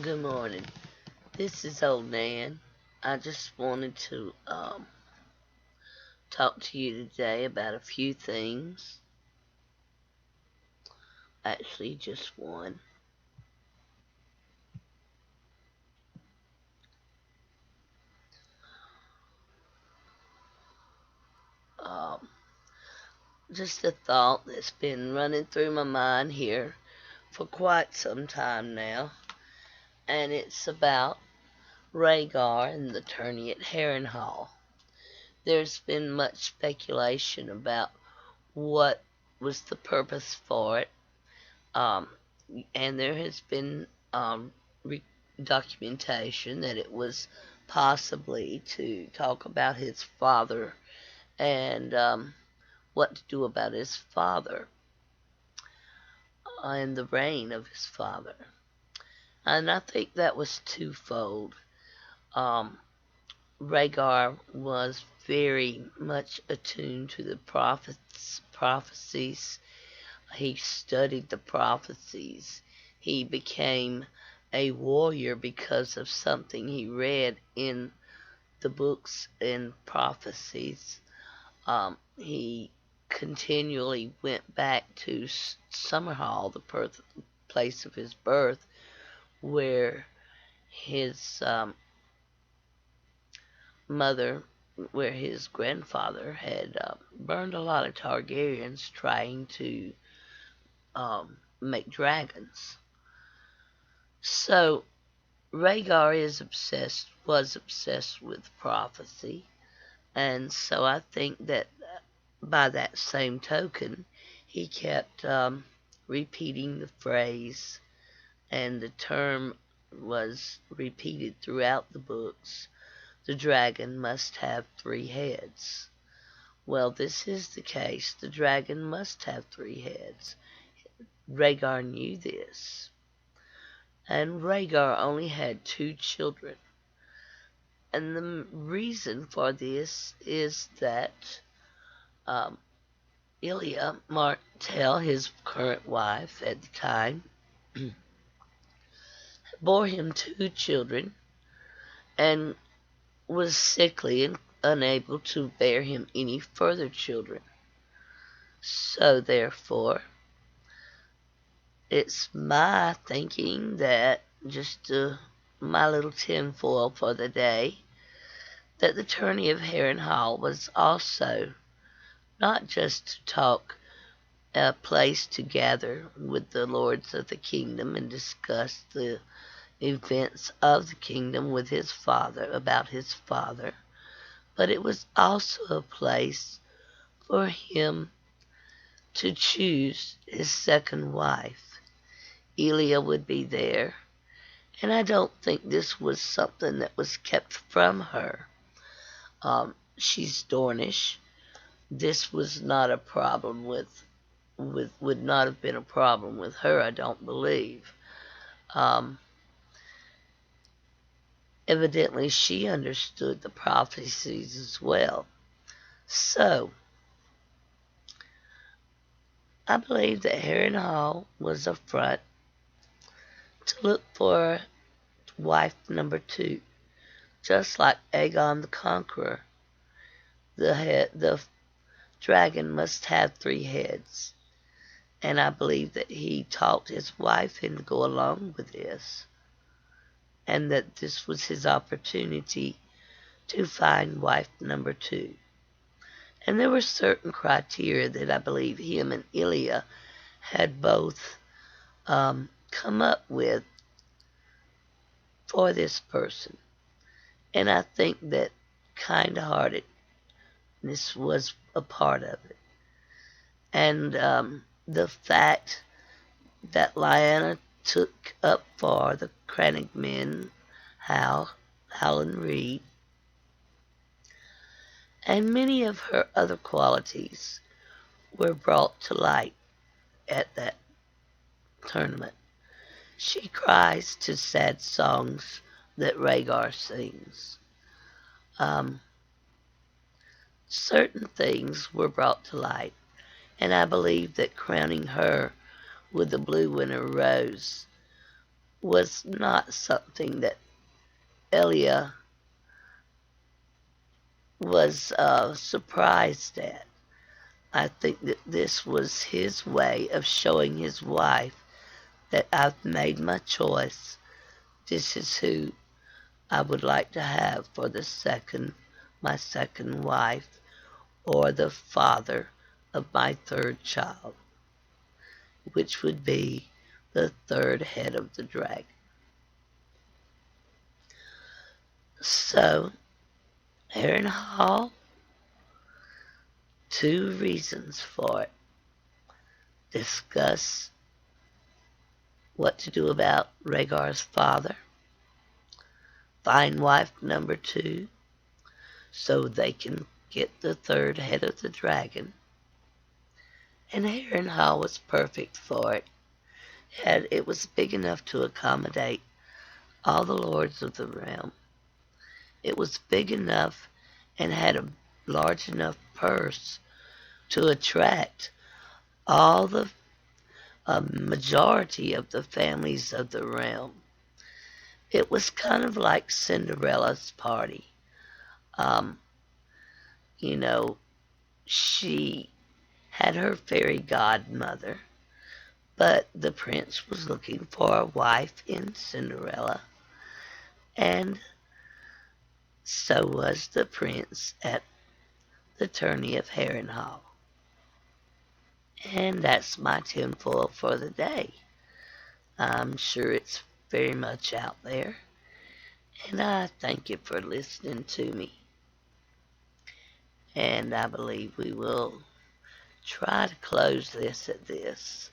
Good morning. This is Old Nan. I just wanted to talk to you today about a few things. Actually, just one. Um, just a thought that's been running through my mind here for quite some time now, and it's about Rhagar and the tourney at Harrenhal. There's been much speculation about what was the purpose for it. Um, and there has been documentation that it was possibly to talk about his father and what to do about his father and the reign of his father. And I think that was twofold. Um, Rhaegar was very much attuned to the prophecies. He studied the prophecies. He became a warrior because of something he read in the books and prophecies. He continually went back to Summerhall, the place of his birth, where his mother, where his grandfather had burned a lot of Targaryens trying to make dragons. So Rhaegar was obsessed with prophecy, and so I think that by that same token, he kept repeating the phrase, and the term was repeated throughout the books. The dragon must have 3 heads. Well, this is the case. The dragon must have 3 heads. Rhaegar knew this. And Rhaegar only had 2 children. And the reason for this is that Elia Martell, his current wife at the time, bore him 2 children and was sickly and unable to bear him any further children. So therefore, it's my thinking that just my little tinfoil for the day, that the tourney of Harrenhal was also not just to talk a place to gather with the lords of the kingdom and discuss the events of the kingdom with his father, about his father, but it was also a place for him to choose his second wife. Elia would be there, and I don't think this was something that was kept from her. She's Dornish. This was not a problem would not have been a problem with her, I don't believe. Um, Evidently, she understood the prophecies as well. So, I believe that Harrenhal was a front to look for wife number 2, just like Aegon the Conqueror. The dragon must have 3 heads, and I believe that he talked his wife into go along with this, and that this was his opportunity to find wife number 2. And there were certain criteria that I believe him and Elia had both come up with for this person. And I think that kind-heartedness was a part of it. And the fact that Lyanna took up for the Crannogmen, Howland Reed, and many of her other qualities were brought to light at that tournament. She cries to sad songs that Rhaegar sings. Certain things were brought to light, and I believe that crowning her with the Blue Winter Rose was not something that Elia was surprised at. I think that this was his way of showing his wife that I've made my choice. This is who I would like to have for my second wife, or the father of my third child, which would be the third head of the dragon. So, Harrenhal, two reasons for it. Discuss what to do about Rhagar's father. Find wife number two so they can get the third head of the dragon. And Harrenhal was perfect for it. It was big enough to accommodate all the lords of the realm. It was big enough and had a large enough purse to attract all the majority of the families of the realm. It was kind of like Cinderella's party. Um, you know, she had her fairy godmother, but the prince was looking for a wife in Cinderella, and so was the prince at the tourney of Harrenhal. And that's my tinfoil for the day. I'm sure it's very much out there, and I thank you for listening to me. And I believe we will try to close this at this.